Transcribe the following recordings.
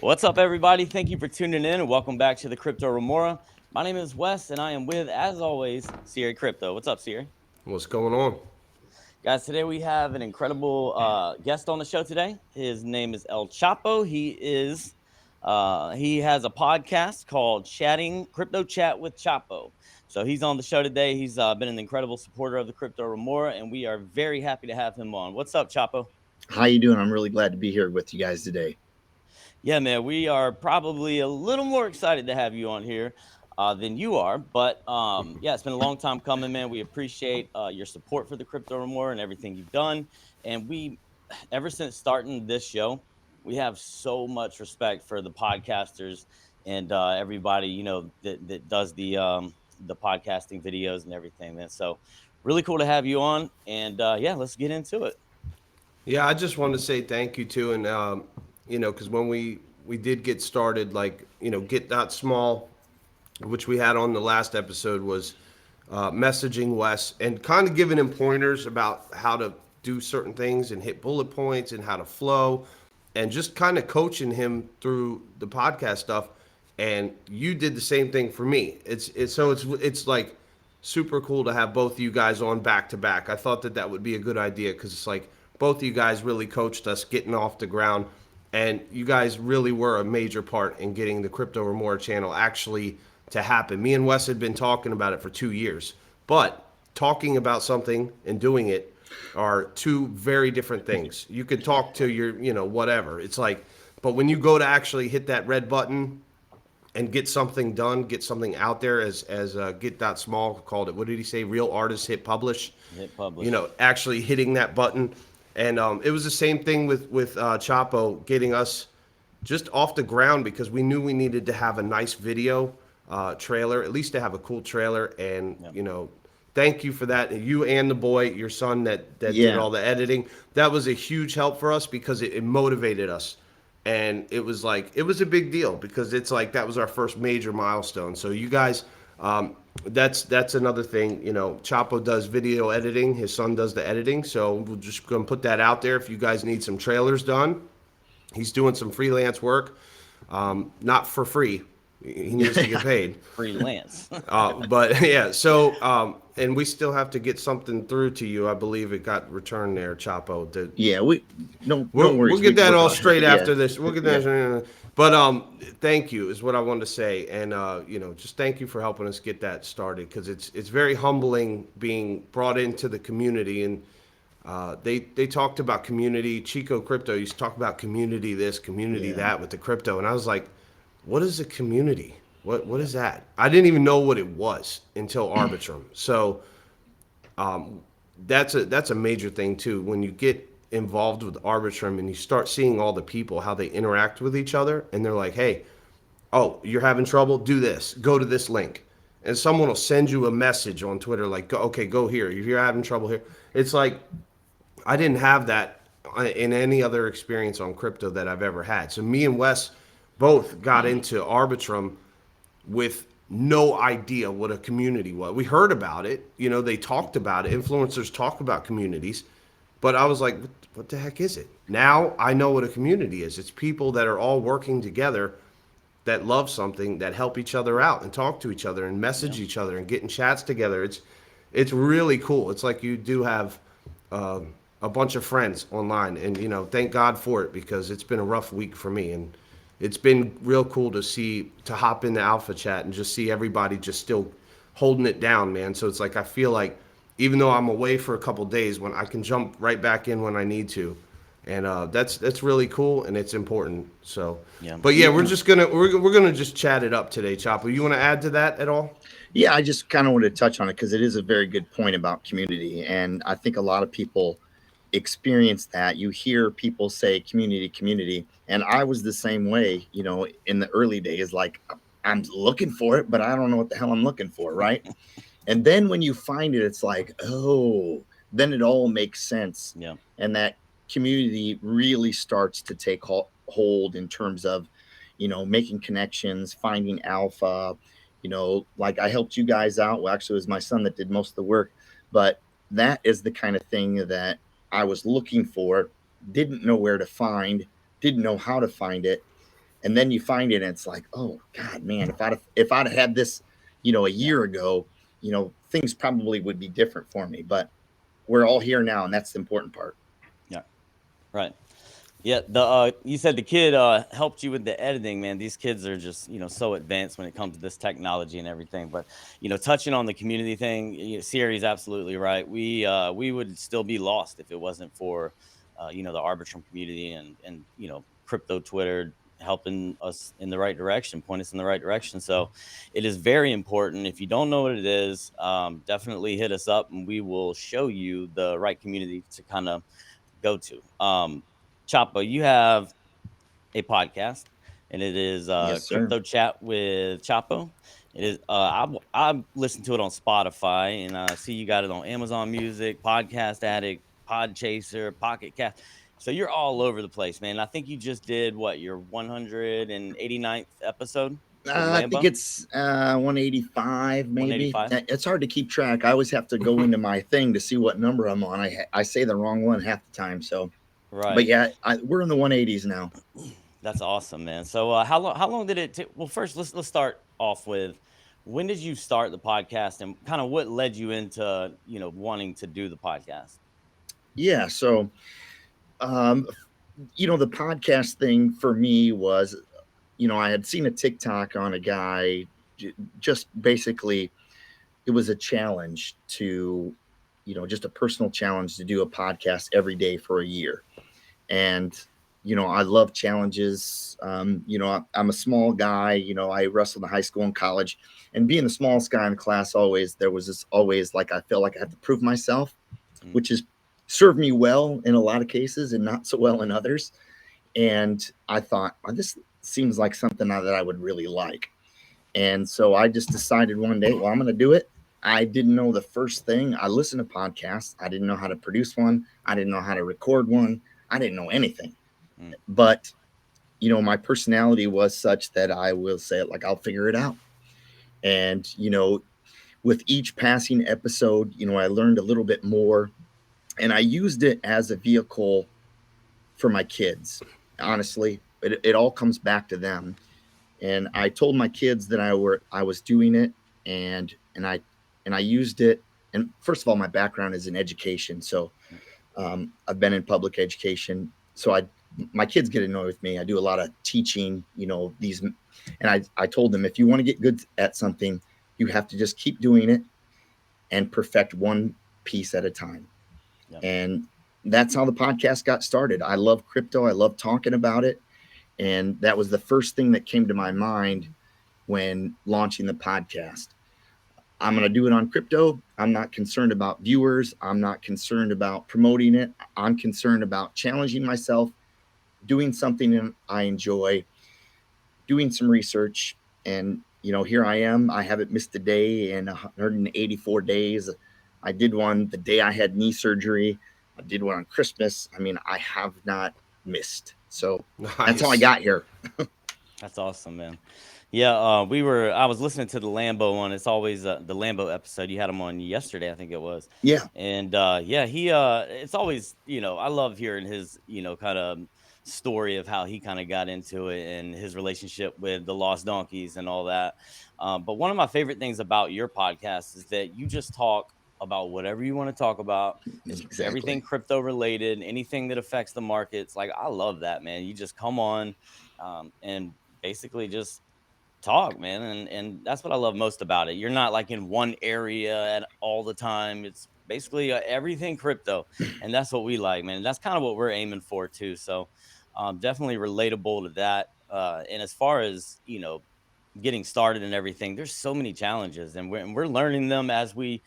What's up, everybody? Thank you for tuning in and welcome back to the Crypto Remora. My name is Wes, and I am with, as always, Siri Crypto. What's up, Siri? What's going on? Guys, today we have an incredible guest on the show today. His name is El Chapo. He has a podcast called Chatting Crypto Chat with Chapo. So he's on the show today. He's been an incredible supporter of the Crypto Remora, and we are very happy to have him on. What's up, Chapo? How you doing? I'm really glad to be here with you guys today. Yeah, man, we are probably a little more excited to have you on here than you are. But yeah, it's been a long time coming, man. We appreciate your support for the Crypto Remora and everything you've done. And ever since starting this show, we have so much respect for the podcasters and everybody, that does the podcasting videos and everything, man. So really cool to have you on. And yeah, let's get into it. Yeah, I just wanted to say thank you too, and because when we did get started, like get that small, which we had on the last episode, was messaging Wes and kind of giving him pointers about how to do certain things and hit bullet points and how to flow, and just kind of coaching him through the podcast stuff. And you did the same thing for me. It's like super cool to have both of you guys on back to back. I thought that would be a good idea because it's like both of you guys really coached us getting off the ground, and you guys really were a major part in getting the Crypto Remora channel actually to happen. Me and Wes had been talking about it for 2 years, but talking about something and doing it are two very different things. You could talk to your, whatever. It's like, but when you go to actually hit that red button and get something done, get something out there, as Get.Smol called it. What did he say? Real artists hit publish. Hit publish. Actually hitting that button. And it was the same thing with Chapo getting us just off the ground because we knew we needed to have a nice video trailer, at least to have a cool trailer. And, thank you for that. You and the boy, your son that did all the editing. That was a huge help for us because it motivated us. And it was a big deal because it's like that was our first major milestone. So you guys, that's another thing. Chapo does video editing. His son does the editing. So we're just going to put that out there. If you guys need some trailers done, he's doing some freelance work, not for free. He needs to get paid. Freelance. But yeah, so and we still have to get something through to you. I believe it got returned there, Chapo. We'll get that all straight after this. We'll get that. Yeah. But thank you is what I wanted to say, and just thank you for helping us get that started because it's very humbling being brought into the community. And they talked about community. Chico Crypto used to talk about community this, community that with the crypto, and I was like, what is a community? What is that? I didn't even know what it was until Arbitrum. So that's a major thing too. When you get involved with Arbitrum and you start seeing all the people, how they interact with each other, and they're like, hey, oh, you're having trouble? Do this. Go to this link. And someone will send you a message on Twitter like, go here. If you're having trouble here. It's like, I didn't have that in any other experience on crypto that I've ever had. So me and Wes both got into Arbitrum with no idea what a community was. We heard about it. They talked about it. Influencers talk about communities. But I was like, what the heck is it? Now I know what a community is. It's people that are all working together that love something, that help each other out and talk to each other and message each other and get in chats together. It's really cool. It's like you do have a bunch of friends online. And, thank God for it because it's been a rough week for me. And it's been real cool to hop in the alpha chat and just see everybody just still holding it down, man. So it's like I feel like even though I'm away for a couple days, when I can jump right back in when I need to, and that's really cool and it's important. So, but yeah, we're gonna just chat it up today, Chapo. You want to add to that at all? Yeah, I just kind of wanted to touch on it because it is a very good point about community, and I think a lot of people experience that. You hear people say community, and I was the same way, in the early days. Like, I'm looking for it, but I don't know what the hell I'm looking for, right? And then when you find it, it's like, oh, then it all makes sense. Yeah. And that community really starts to take hold in terms of, making connections, finding alpha. Like I helped you guys out. Well, actually, it was my son that did most of the work, but that is the kind of thing that I was looking for, didn't know where to find, didn't know how to find it. and then you find it and it's like, oh god, man, if I'd had this, a Yeah. year ago, things probably would be different for me. But we're all here now, and that's the important part. Yeah. Right. Yeah, you said the kid helped you with the editing, man. These kids are just, so advanced when it comes to this technology and everything. But, touching on the community thing, Siri's absolutely right. We would still be lost if it wasn't for the Arbitrum community and crypto Twitter helping us in the right direction, point us in the right direction. So it is very important. If you don't know what it is, definitely hit us up and we will show you the right community to kind of go to. Chapo, you have a podcast, and it is Yes, sir. Crypto Chat with Chapo. It is. I listen to it on Spotify, and I see you got it on Amazon Music, Podcast Addict, Podchaser, Pocket Cast. So you're all over the place, man. I think you just did what, your 189th episode with I think Lambo, it's 185, maybe. 185. It's hard to keep track. I always have to go into my thing to see what number I'm on. I say the wrong one half the time. So, but Right. yeah, we're in the 180s now. That's awesome, man. So, how long did it take? Well, first, let's start off with when did you start the podcast, and kind of what led you into wanting to do the podcast? Yeah. So, um, the podcast thing for me was, I had seen a TikTok on a guy, just basically, it was a challenge to, just a personal challenge to do a podcast every day for a year. And, I love challenges. I'm a small guy, I wrestled in high school and college, and being the smallest guy in the class, always, there was this always like, I felt like I had to prove myself, Mm, which has served me well in a lot of cases and not so well in others. And I thought, oh, this seems like something that I would really like. And so I just decided one day, well, I'm going to do it. I didn't know the first thing. I listened to podcasts. I didn't know how to produce one. I didn't know how to record one. I didn't know anything. mm, But, my personality was such that I will say it like I'll figure it out. And, with each passing episode, I learned a little bit more, and I used it as a vehicle for my kids. Honestly, it all comes back to them. And I told my kids that I was doing it, and I used it. And first of all, my background is in education, so mm, I've been in public education. So my kids get annoyed with me. I do a lot of teaching, these, and I told them, if you want to get good at something, you have to just keep doing it and perfect one piece at a time. yeah, And that's how the podcast got started. I love crypto. I love talking about it. And that was the first thing that came to my mind when launching the podcast. I'm going to do it on crypto. I'm not concerned about viewers. I'm not concerned about promoting it. I'm concerned about challenging myself, doing something I enjoy, doing some research. And, here I am. I haven't missed a day in 184 days. I did one the day I had knee surgery. I did one on Christmas. I mean, I have not missed. So that's how I Nice. got here. that's awesome, man. Yeah, I was listening to the Lambo one. It's always the Lambo episode. You had him on yesterday, I think it was. Yeah. And yeah, it's always, I love hearing his, kind of story of how he kind of got into it and his relationship with the Lost Donkeys and all that. But one of my favorite things about your podcast is that you just talk about whatever you want to talk about. It's everything Exactly. crypto related, anything that affects the markets. Like, I love that, man. You just come on and basically just talk, man, and that's what I love most about it. You're not like in one area at all the time. It's basically everything crypto, and that's what we like, man. That's kind of what we're aiming for too. So, definitely relatable to that. And as far as getting started and everything, there's so many challenges, and we're learning them as we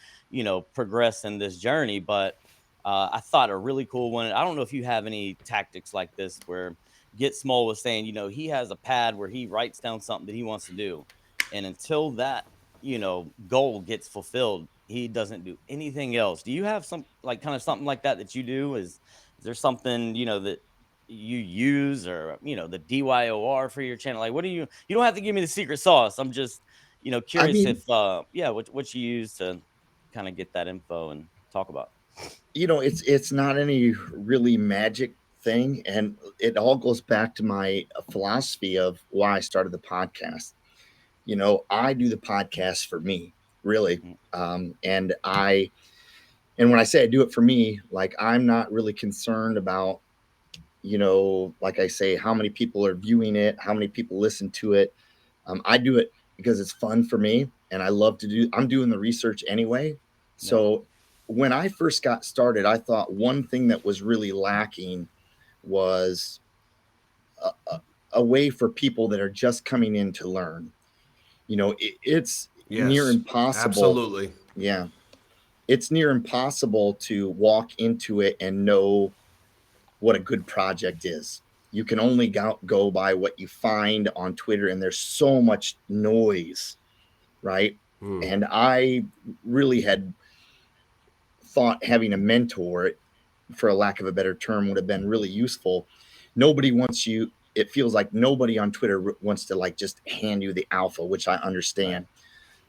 progress in this journey. But I thought a really cool one. I don't know if you have any tactics like this where Get Small was saying, he has a pad where he writes down something that he wants to do, and until that goal gets fulfilled, he doesn't do anything else. Do you have some like kind of something like that that you do? Is there something that you use, or the DYOR for your channel? Like, what do you don't have to give me the secret sauce. I'm just I curious mean, if yeah, what you use to kind of get that info and talk about. it's not any really magic thing. And it all goes back to my philosophy of why I started the podcast. I do the podcast for me, really. Mm, And when I say I do it for me, like, I'm not really concerned about, like I say, how many people are viewing it, how many people listen to it. I do it because it's fun for me, and I love to do. I'm doing the research anyway. yep. So when I first got started, I thought one thing that was really lacking was a, a, a way for people that are just coming in to learn. It's near Yes, impossible. absolutely. Yeah, it's near impossible to walk into it and know what a good project is. You can only go by what you find on Twitter, and there's so much noise, right? And I really had thought having a mentor, for a lack of a better term, would have been really useful. Nobody wants you. It feels like nobody on Twitter wants to, like, just hand you the alpha, which I Right. understand.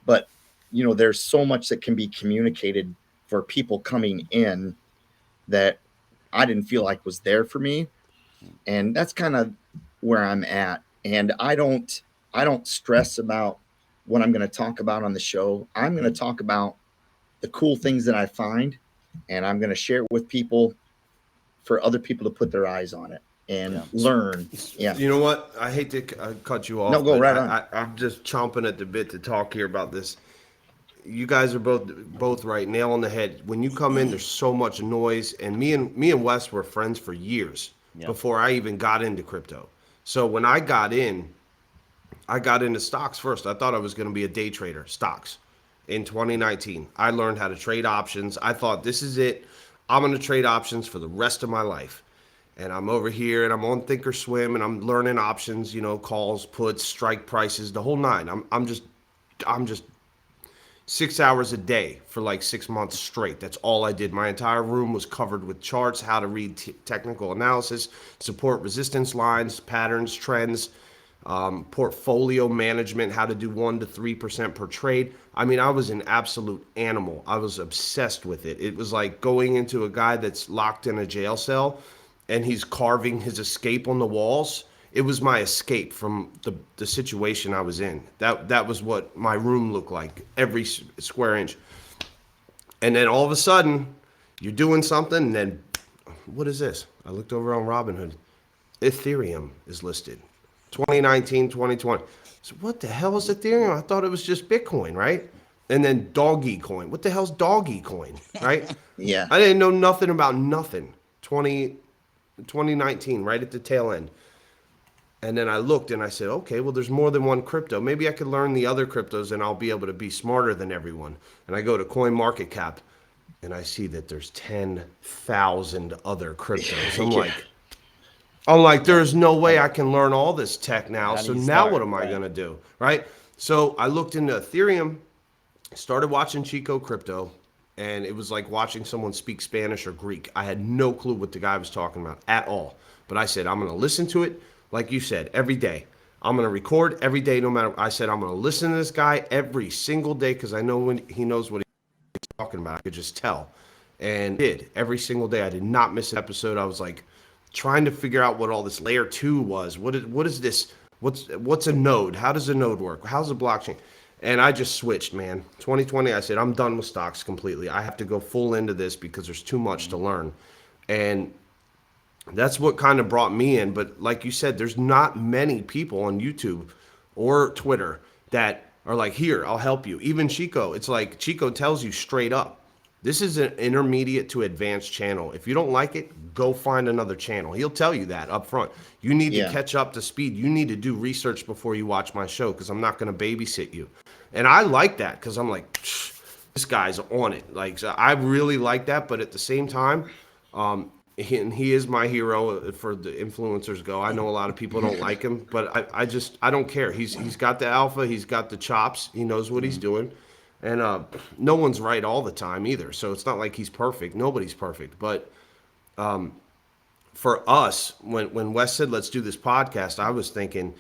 But there's so much that can be communicated for people coming in that I didn't feel like was there for me. Mm, And that's kind of where I'm at. And I don't stress about what I'm going to talk about on the show. I'm going to talk about the cool things that I find, and I'm going to share it with people for other people to put their eyes on it and yeah. learn. Yeah. You know what? I hate to cut you No, off, go but right on. I'm just chomping at the bit to talk here about this. You guys are both right, nail on the head. When you come in, there's so much noise, and me and Wes were friends for years Yep. before I even got into crypto. So when I got into stocks first. I thought I was going to be a day trader, stocks. In 2019, I learned how to trade options. I thought this is it. I'm going to trade options for the rest of my life. And I'm over here and I'm on Thinkorswim and I'm learning options, calls, puts, strike prices, the whole nine. I'm just 6 hours a day for like 6 months straight. That's all I did. My entire room was covered with charts, how to read technical analysis, support resistance lines, patterns, trends, portfolio management, how to do 1 to 3% per trade. I mean, I was an absolute animal. I was obsessed with it. It was like going into a guy that's locked in a jail cell and he's carving his escape on the walls. It was my escape from the situation I was in. That was what my room looked like, every square inch. And then all of a sudden, you're doing something, and then what is this? I looked over on Robinhood. Ethereum is listed. 2019, 2020. So what the hell is Ethereum? I thought it was just Bitcoin, right? And then Doggy Coin. What the hell's Doggy Coin, right? Yeah. I didn't know nothing about nothing. 2019, right at the tail end. And then I looked and I said, okay, well, there's more than one crypto. Maybe I could learn the other cryptos and I'll be able to be smarter than everyone. And I go to Coin Market Cap and I see that there's 10,000 other cryptos. Yeah. I'm like, Yeah. there's no How way do I can learn all this tech now. how do So you now what start? am I Right. going to do? Right. So I looked into Ethereum, started watching Chico Crypto, and it was like watching someone speak Spanish or Greek. I had no clue what the guy was talking about at all. But I said, I'm going to listen to it, like you said, every day. I'm going to record every day, no matter. I said, I'm going to listen to this guy every single day because I know when he knows what he's talking about. I could just tell. And I did every single day. I did not miss an episode. I was like trying to figure out what all this layer two was. What is this? What's a node? How does a node work? How's a blockchain? And I just switched, man. 2020, I said, I'm done with stocks completely. I have to go full into this because there's too much to Mhm. learn. And that's what kind of brought me in. But like you said, there's not many people on YouTube or Twitter that are like, here, I'll help you. Even Chico, it's like Chico tells you straight up, this is an intermediate to advanced channel. If you don't like it, go find another channel. He'll tell you that up front. You need to Yeah. catch up to speed. You need to do research before you watch my show because I'm not going to babysit you. And I like that because I'm like, this guy's on it. Like, so I really like that. But at the same time, and he is my hero for the influencers go. I know a lot of people don't like him, but I don't care. He's got the alpha, he's got the chops, he knows what he's Mhm. doing, and no one's right all the time either. So it's not like he's perfect. Nobody's perfect. But for us, when Wes said let's do this podcast, I was thinking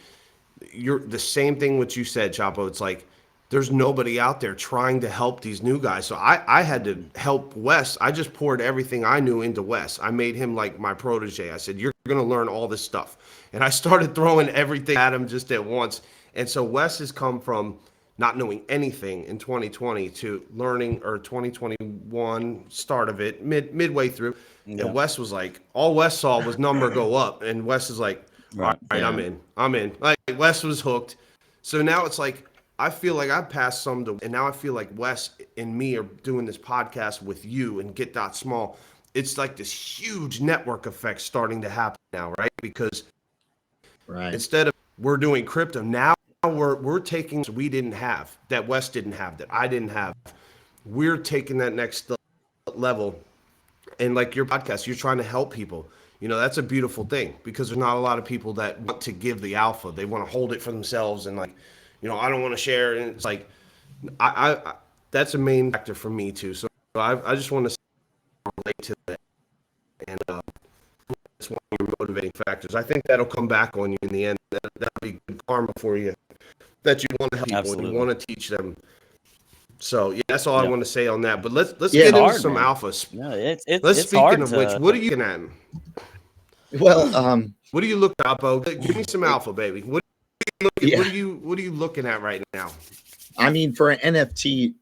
you're the same thing what you said, Chapo. It's like there's nobody out there trying to help these new guys. So I had to help Wes. I just poured everything I knew into Wes. I made him like my protege. I said, you're going to learn all this stuff. And I started throwing everything at him just at once. And so Wes has come from not knowing anything in 2020 to learning, or 2021 start of it, midway through. And Yeah. Wes was like, all Wes saw was number go up. And Wes is like, all Right. right, Yeah. I'm in. Like Wes was hooked. So now it's like, I feel like I've passed some to, and now I feel like Wes and me are doing this podcast with you and Get.Smol. It's like this huge network effect starting to happen now, right? Because Right. instead of we're doing crypto, now we're taking we didn't have, that Wes didn't have, that I didn't have. We're taking that next level. And like your podcast, you're trying to help people. You know, that's a beautiful thing, because there's not a lot of people that want to give the alpha. They want to hold it for themselves and like, you know, I don't want to share. And it's like, I that's a main factor for me too. So I just want to relate to that. And it's one of your motivating factors. I think that'll come back on you in the end. That'll be good karma for you, that you want to help people and you Absolutely. want to teach them. So yeah, that's all I Yeah. want to say on that. But let's Yeah. get It's into hard, some man. alphas. No, Let's, it's speaking hard of which, to. what are you looking at? Well, What do you look at, Bo? Give me some alpha, baby. yeah. What are you looking at right now? I mean, for an NFT,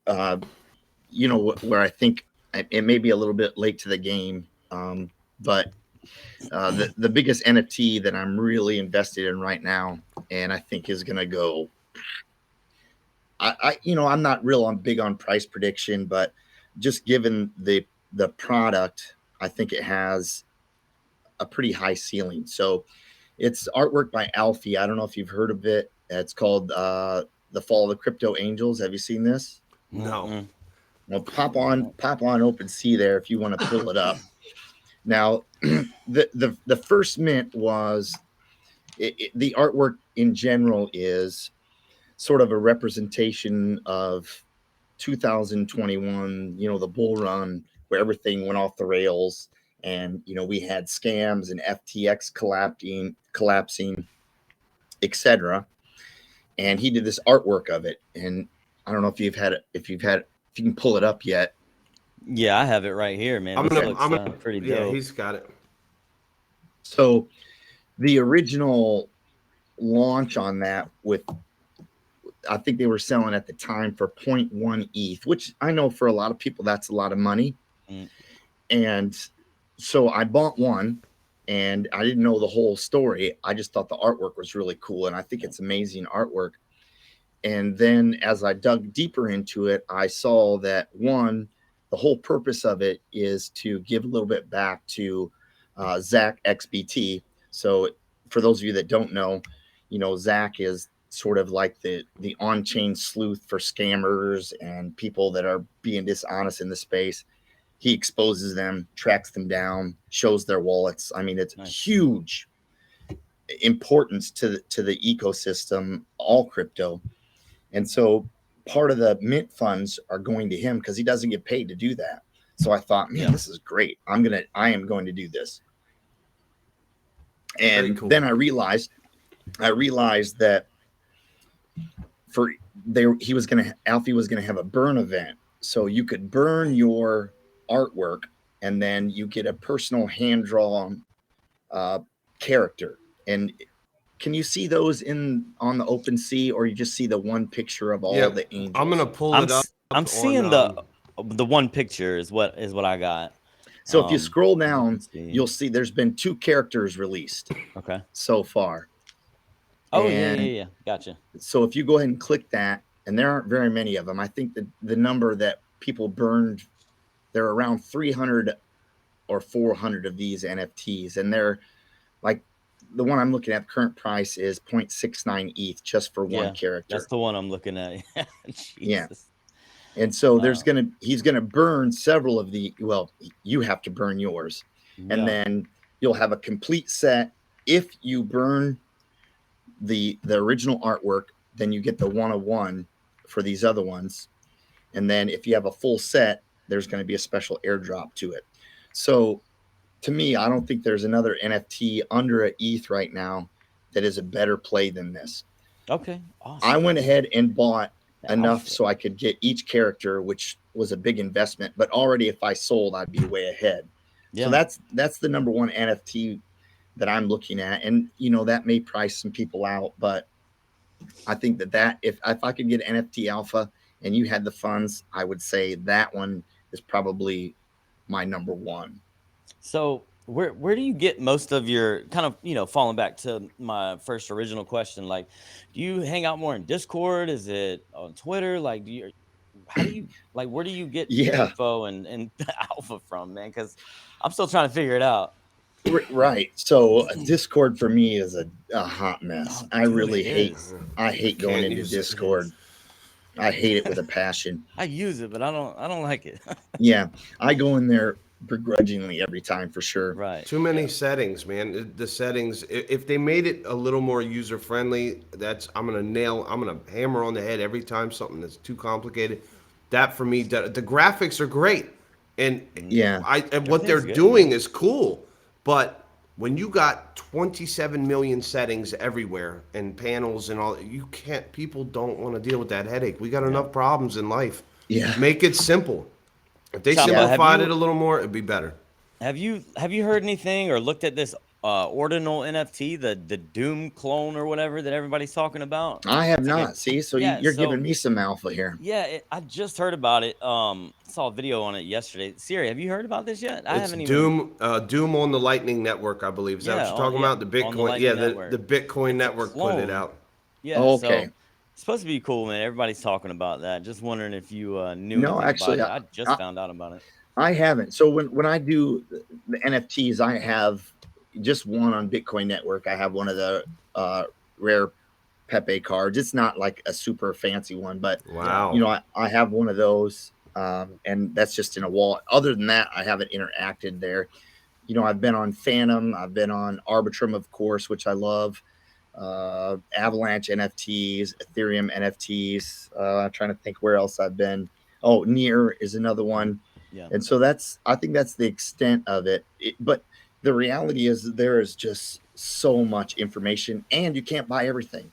where I think it may be a little bit late to the game, but the biggest NFT that I'm really invested in right now, and I think is going to go. I'm not real on big on price prediction, but just given the product, I think it has a pretty high ceiling. So it's artwork by Alfie. I don't know if you've heard of it. It's called The Fall of the Crypto Angels. Have you seen this? No. Mm-mm. Well, pop on OpenSea there if you want to pull it up. Now, the first mint was the artwork in general is sort of a representation of 2021. The bull run where everything went off the rails, and we had scams and FTX collapsing, etc. And he did this artwork of it, and I don't know if you've had it, if you can pull it up yet. Yeah, I have it right here, man. I'm This Okay. gonna looks I'm gonna pretty yeah, dope. he's got it. So the original launch on that, with I think they were selling at the time for 0.1 ETH, which I know for a lot of people that's a lot of money. Mm. And so I bought one, and I didn't know the whole story. I just thought the artwork was really cool, and I think it's amazing artwork. And then as I dug deeper into it, I saw that one, the whole purpose of it is to give a little bit back to Zach XBT. So for those of you that don't know, Zach is sort of like the on-chain sleuth for scammers and people that are being dishonest in the space. He exposes them, tracks them down, shows their wallets. I mean, it's Nice. huge importance to the ecosystem, all crypto. And so part of the mint funds are going to him because he doesn't get paid to do that. So I thought, man, Yeah. this is great. I am going to do this. Very And cool. then I realized that Alfie was gonna have a burn event. So you could burn your artwork, and then you get a personal hand drawn character. And can you see those on the OpenSea, or you just see the one picture of all Yeah, the angels? I'm gonna pull it up I'm on seeing the one picture is what I got. So if you scroll down, Let's see. you'll see there's been 2 characters released Okay. so far. Oh And yeah. Gotcha. so if you go ahead and click that, and there aren't very many of them. I think the number that people burned, there are around 300 or 400 of these NFTs, and they're like, the one I'm looking at, current price is 0.69 ETH just for one Yeah, character. that's the one I'm looking at. Yeah. Jesus. And so Wow. he's gonna burn several of well, you have to burn yours, and Yeah. then you'll have a complete set. If you burn the original artwork, then you get the 101 for these other ones. And then if you have a full set, there's going to be a special airdrop to it. So to me, I don't think there's another NFT under an ETH right now that is a better play than this. Okay. I Awesome. went ahead and bought The enough alpha. so I could get each character, which was a big investment. But already, if I sold, I'd be way ahead. So Yeah. that's the number one NFT that I'm looking at, and that may price some people out, but I think that if I could get NFT alpha and you had the funds, I would say that one is probably my number one. So where do you get most of your kind of, falling back to my first original question, like, do you hang out more in Discord? Is it on Twitter? Like, how do you, like, where do you get your Yeah, info and the alpha from, man? Because I'm still trying to figure it out. right. So Discord for me is a hot mess. Oh, I dude, really it hate is. I hate going Can't into use it. It is. Discord. I hate it with a passion. I use it, but I don't like it. Yeah, I go in there begrudgingly every time for sure. Right. Too many Yeah. settings, man. The settings. If they made it a little more user friendly, I'm gonna hammer on the head every time something that's too complicated. That for me, the graphics are great, and Mm, Yeah, and what they're everything's good, doing man. is cool. But when you got 27 million settings everywhere and panels and all, you can't. People don't want to deal with that headache. We got Yeah. enough problems in life. yeah, Make it simple. If they Chapo, yeah. simplified it a little more, it'd be better. have you heard anything or looked at this ordinal NFT, the Doom clone or whatever that everybody's talking about? I have It's like a not. See, so yeah, you're so giving me some alpha here. yeah, I just heard about it. Saw a video on it yesterday. Siri, have you heard about this yet? I It's haven't even. Doom on the Lightning Network, I believe. Is that what Yeah, you're talking yeah, about? The on the Bitcoin, yeah, Lightning the Network. Bitcoin It's a Network put it clone. out. Yeah, so Okay. it's supposed to be cool, man. Everybody's talking about that. Just wondering if you knew No, anything about actually, it. I just I, found out about it. I haven't. So when I do the NFTs, I have just one on Bitcoin Network. I have one of the rare Pepe cards. It's not like a super fancy one, but Yeah. Wow. I have one of those, and that's just in a wallet. Other than that, I haven't interacted there. I've been on Phantom, I've been on Arbitrum, of course, which I love. Avalanche NFTs, Ethereum NFTs. I'm trying to think where else I've been. Oh, Near is another one, Yeah. and so I think that's the extent of it. But the reality is there is just so much information, and you can't buy everything.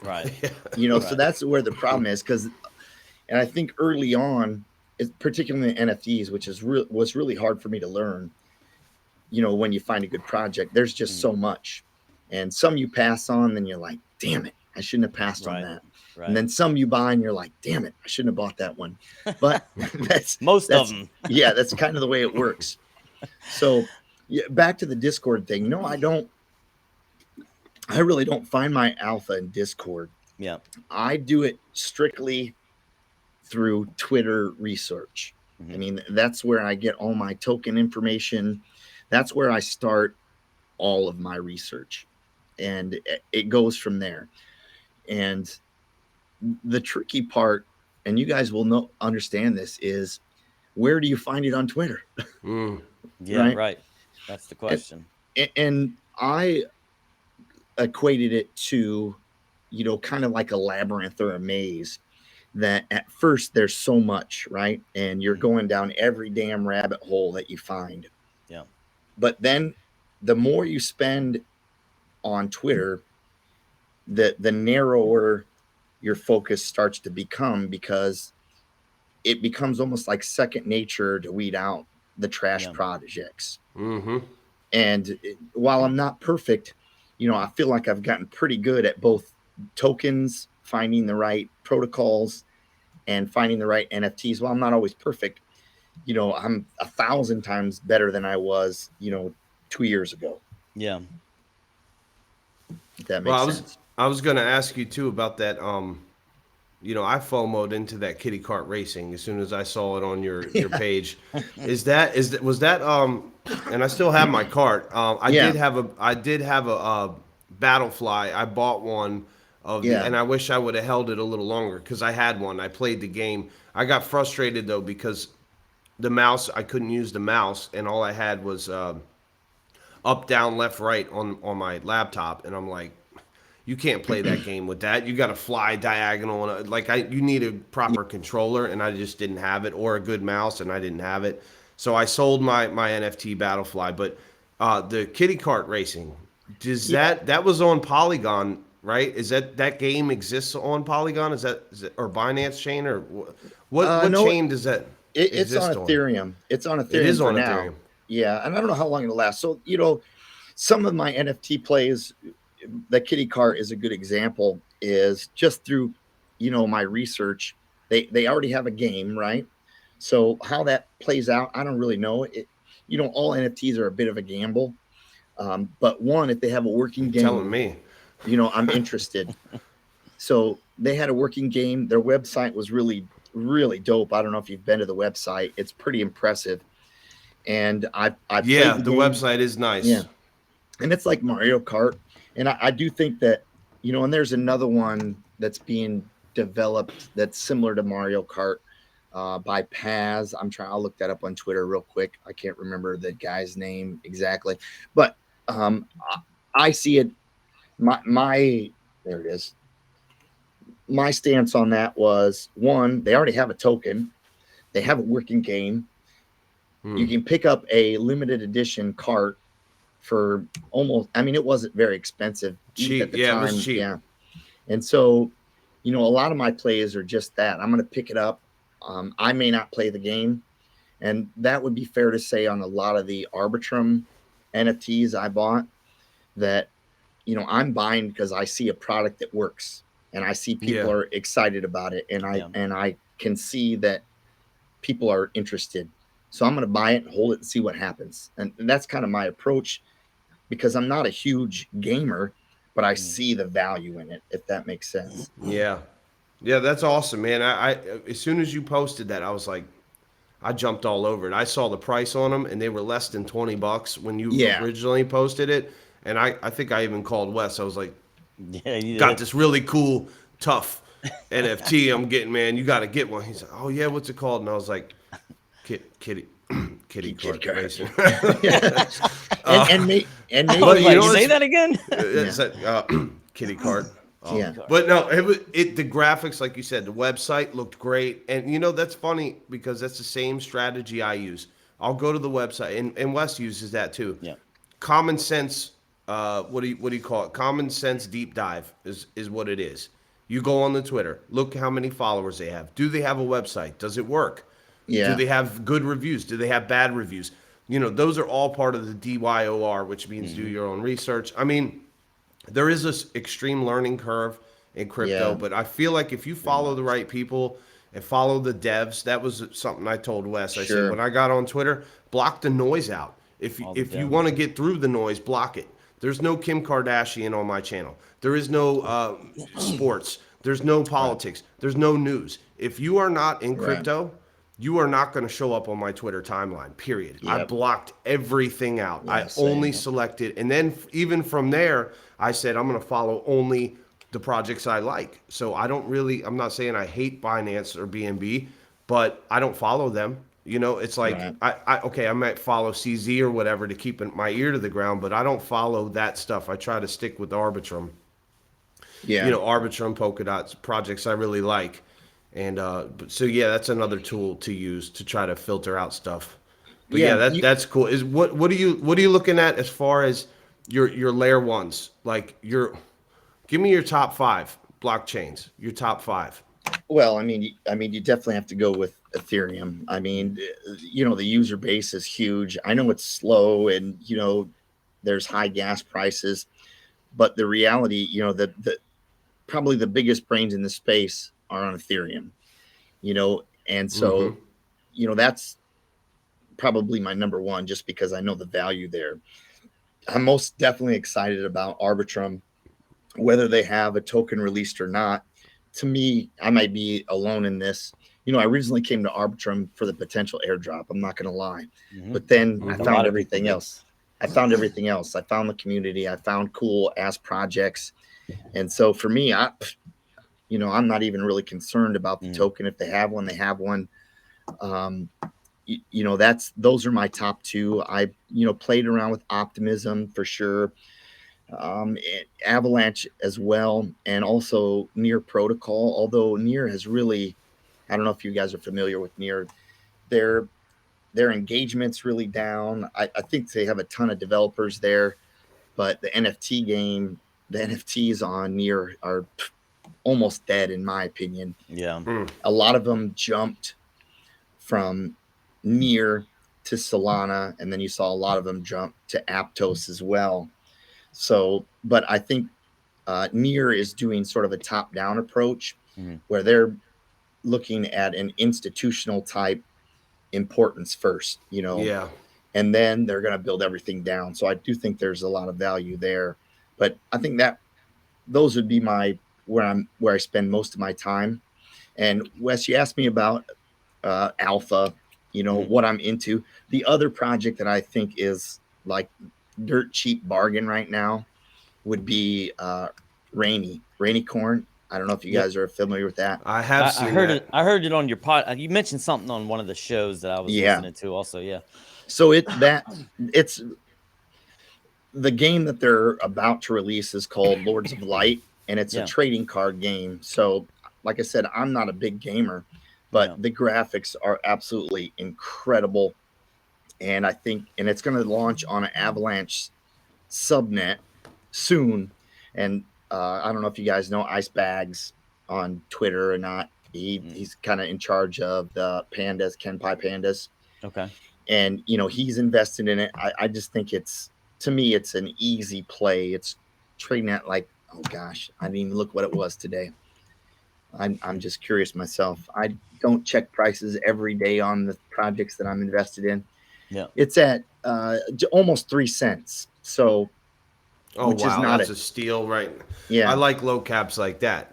Right. So Right. that's where the problem is and I think early on, particularly in NFTs, which was really hard for me to learn. When you find a good project, there's just Mm, so much. And some you pass on, then you're like, damn it, I shouldn't have passed on right. that. And Right. then some you buy and you're like, damn it, I shouldn't have bought that one. But that's Most of that's them. yeah, that's kind of the way it works. So yeah, back to the Discord thing. No, I really don't find my alpha in Discord. Yeah. I do it strictly through Twitter research. I Hmm. mean, that's where I get all my token information. That's where I start all of my research. And it goes from there. And the tricky part, and you guys will know understand this, is where do you find it on Twitter? Mm. Yeah. Right. Right. That's the And, question. and I equated it to, kind of like a labyrinth or a maze that at first there's so much, right? And you're Hmm. going down every damn rabbit hole that you find. Yeah. But then the more you spend on Twitter, the narrower your focus starts to become because it becomes almost like second nature to weed out the trash Yeah. projects. Mm-hmm. And while I'm not perfect, I feel like I've gotten pretty good at both tokens, finding the right protocols, and finding the right NFTs. While I'm not always perfect, I'm 1,000 times better than I was, 2 years ago. Yeah. If that Well, makes sense. I was gonna ask you too about that. I FOMO'd into that kitty cart racing as soon as I saw it on your Yeah, page. Was that and I still have my cart. yeah, I did have a battle fly. I bought one of the yeah, and I wish I would have held it a little longer because I had one. I played the game. I got frustrated though because the mouse I couldn't use the mouse and all I had was up, down, left, right on my laptop, and I'm like, you can't play that game with that. You got to fly diagonal, and you need a proper controller, and I just didn't have it, or a good mouse, and I didn't have it. So I sold my NFT Battlefly, but the kitty cart racing, does yeah. that was on Polygon right? Is that game exists on Polygon? Is it or Binance chain or what No, chain does that it's on exist on? Ethereum. It's on It Ethereum is for on now. Ethereum. Yeah, and I don't know how long it'll last. So some of my NFT plays, the kitty cart is a good example. Is just through my research. They already have a game, right? So how that plays out, I don't really know. All NFTs are a bit of a gamble. But one, if they have a working You're telling game, me. I'm interested. So they had a working game. Their website was really, really dope. I don't know if you've been to the website. It's pretty impressive. And I played Yeah, the the game. website is Yeah. nice. And it's like Mario Kart. And I do think that, and there's another one that's being developed that's similar to Mario Kart by Paz. I'll look that up on Twitter real quick. I can't remember the guy's name exactly. But I see it. There it is. My stance on that was one, they already have a token, they have a working game. You Hmm. can pick up a limited edition cart for almost, I mean, it wasn't very expensive at Cheap. the Yeah, it was time. cheap. Yeah. And so, a lot of my plays are just that. I'm going to pick it up. I may not play the game. And that would be fair to say on a lot of the Arbitrum NFTs I bought that, I'm buying because I see a product that works and I see people Yeah. are excited about it. And I, Yeah. and I can see that people are interested. So I'm going to buy it and hold it and see what happens. And that's kind of my approach because I'm not a huge gamer, but I Mm. see the value in it, if that makes sense. Yeah. Yeah, that's awesome, man. I as soon as you posted that, I was like, I jumped all over it. I saw the price on them, and they were less than $20 when you Yeah. originally posted it. And I think I even called Wes. I was like, Yeah, you got did. this really cool, tough NFT I'm getting, man. You got to get one. He's like, oh yeah, what's it called? And I was like, kitty, kitty Kitty cart car. racing. And I was But you like, know, maybe say it's that again. yeah. it's that kitty cart. Kitty Yeah. car. But no, the graphics, like you said, the website looked great, and that's funny because that's the same strategy I use. I'll go to the website, and Wes uses that too. Yeah. Common sense. What do you call it? Common sense deep dive is what it is. You go on the Twitter, look how many followers they have. Do they have a website? Does it work? Do Yeah. they have good reviews? Do they have bad reviews? Those are all part of the DYOR, which means do Hmm. your own research. I mean, there is this extreme learning curve in crypto, Yeah. but I feel like if you Very follow the much. right people and follow the devs, that was something I told Wes. I said Sure. when I got on Twitter, block the noise out. If All the if you want devs. to get through the noise, block it. There's no Kim Kardashian on my channel. There is no sports. There's no Right. politics. There's no news. If you are not in Right. crypto, you are not going to show up on my Twitter timeline, period. I Yep. blocked everything out. I Yeah. only Same. Yep. selected, and then even from there, I said, I'm going to follow only the projects I like. So I'm not saying I hate Binance or BNB, but I don't follow them. It's like, Right. okay, I might follow CZ or whatever to keep my ear to the ground, but I don't follow that stuff. I try to stick with Arbitrum, Yeah. Arbitrum, Polkadot's projects I really like. And so yeah, that's another tool to use to try to filter out stuff. But yeah, Yeah. that's cool. Is what are you looking at as far as your layer ones? Like give me your top five blockchains. Your top five. Well, I mean, you definitely have to go with Ethereum. I mean, the user base is huge. I know it's slow, and there's high gas prices, but the reality, the probably the biggest brains in the space are on Ethereum. And Mm-hmm. so, that's probably my number one, just because I know the value there. I'm most definitely excited about Arbitrum, whether they have a token released or not. To me, I might be alone in this. I originally came to Arbitrum for the potential airdrop. I'm not going to lie. Hmm. But then I Like a Mm-hmm. found lot of people everything did. else. I found everything else. I found the community. I found cool ass projects. And so for me, I'm not even really concerned about the Mm. token. If they have one, they have one. Um, those are my top two. I played around with Optimism for sure, Avalanche as well, and also Near Protocol. Although Near has really, I don't know if you guys are familiar with Near. Their their engagement's really down. I think they have a ton of developers there, but the NFT game. the NFTs on Near are almost dead, in my opinion. Yeah. A lot of them jumped from Near to Solana, and then you saw a lot of them jump to Aptos as well. So, but I think Near is doing sort of a top down approach Mm-hmm. where they're looking at an institutional type importance first, Yeah. and then they're going to build everything down. So I do think there's a lot of value there. But I think that those would be my where I spend most of my time. And Wes, you asked me about alpha, Mm-hmm. what I'm into. The other project that I think is like dirt cheap bargain right now would be Rainy Corn. I don't know if you Yep. guys are familiar with that. I have I seen heard it. that. I heard it on your pod. You mentioned something on one of the shows that I was Yeah. listening to. Also, yeah. So it's the game that they're about to release is called Lords of Light, and it's a Yeah. trading card game. So, like I said, I'm not a big gamer, but Yeah. the graphics are absolutely incredible. And I think, and it's going to launch on an Avalanche subnet soon. And I don't know if you guys know Ice Bags on Twitter or not. Mm. He's kind of in charge of the pandas, Kenpai pandas, Okay. and he's invested in it. I just think it's, to me, it's an easy play. It's trading at like, oh gosh, I didn't even look what it was today. I'm just curious myself. I don't check prices every day on the projects that I'm invested in. Yeah. It's at almost 3 cents. So, Oh which is wow, not that's a, a steal, right? I yeah, like low caps like that.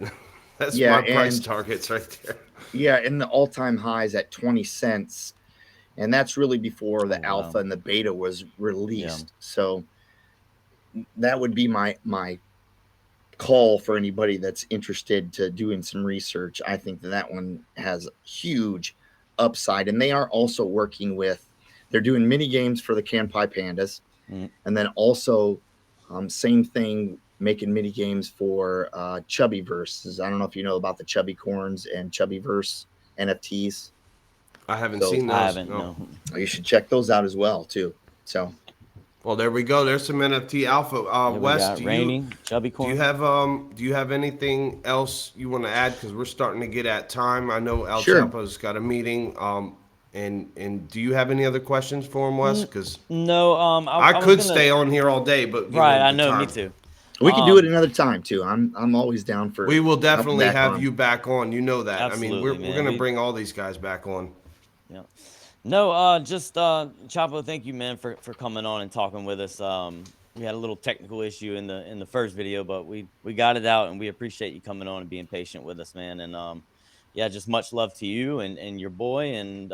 That's yeah, my price and targets right there. yeah, and the all-time highs at 20 cents, and that's really before Oh the wow. alpha and the beta was Yeah. released. So that would be my call for anybody that's interested to doing some research. I think that one has huge upside, and they are also working with. They're doing mini games for the Kanpai Pandas, Mm. and then also same thing, making mini games for Chubbyverse. I don't know if you know about the Chubby Corns and Chubbyverse NFTs. I haven't So seen I those. haven't. No. No. you should check those out as well too. So Well, there we go. There's some NFT alpha. Yeah, we Wes, got Rainy, Chubby Corn. do you have anything else you want to add? Because we're starting to get at time. I know El sure. Chapo's got a meeting. And do you have any other questions for him, Wes? Because No. I I was could gonna. stay on here all day, but Right. I the know. Me time. too. We could do it Um. another time too. I'm always down for We will hopping definitely back have on. you back on. You know that. I mean, Absolutely, we're man. gonna We. bring all these guys back on. Yeah. No, just Chapo, thank you, man, for coming on and talking with us. We had a little technical issue in the first video, but we got it out, and we appreciate you coming on and being patient with us, man. And yeah, just much love to you and your boy, and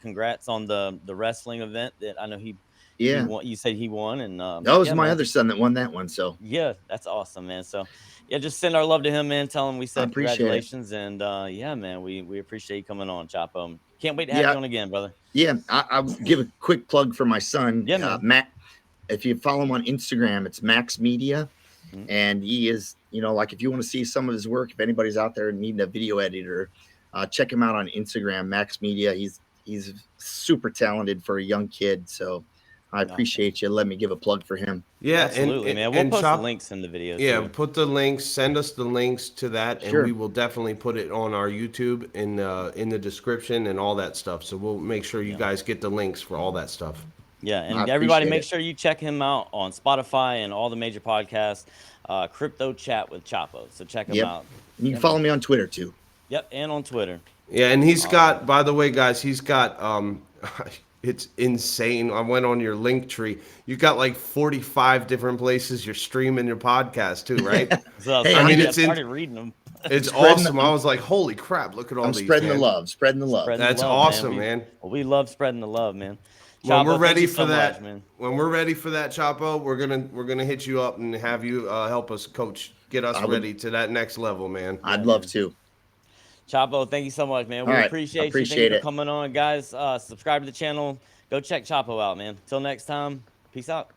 congrats on the wrestling event that I know he Yeah, won. You said he won, and that was yeah, my man. other son that won that one. So Yeah, that's awesome, man. So, yeah, just send our love to him, man. Tell him we I said appreciate it. congratulations, and yeah, man, we appreciate you coming on, Chapo. Can't wait to have Yeah, you on again, brother. yeah. I'll give a quick plug for my son, Yeah, man. Matt. If you follow him on Instagram, it's Max Media, Mm. and he is, like if you want to see some of his work, if anybody's out there needing a video editor, check him out on Instagram, Max Media. He's super talented for a young kid. So I Awesome. appreciate you. Let me give a plug for him. Yeah, Absolutely, man. We'll and post the Chop. links in the video Yeah, too. put the links. Send us the links to that, and we Sure. will definitely put it on our YouTube in the description and all that stuff. So we'll make sure you Yeah. guys get the links for all that stuff. Yeah. I And everybody appreciate make it. sure you check him out on Spotify and all the major podcasts. Crypto Chat with Chapo. So check him Yep. out. You can Yeah, follow man. me on Twitter too. Yep. And on Twitter. Yeah, and he's Awesome. got. By the way, guys, he's got. It's insane. I went on your link tree. You got like 45 different places you're streaming your podcast too, right? So Hey, I mean, I'm I started reading them. it's spreading. awesome. I was like, holy crap! Look at all I'm these, spreading the man. love. Spreading the love. Spreading the That's love, man. awesome, man. We love spreading the love, man. When we're Chapo, thank ready you for so much, that, man. when we're ready for that, Chapo, we're gonna hit you up and have you help us coach, get us I would. ready to that next level, man. Yeah, I'd love man. to. Chapo, thank you so much, man. All We right. appreciate you. Thank you Appreciate for it. coming on, guys. Subscribe to the channel. Go check Chapo out, man. Till next time. Peace out.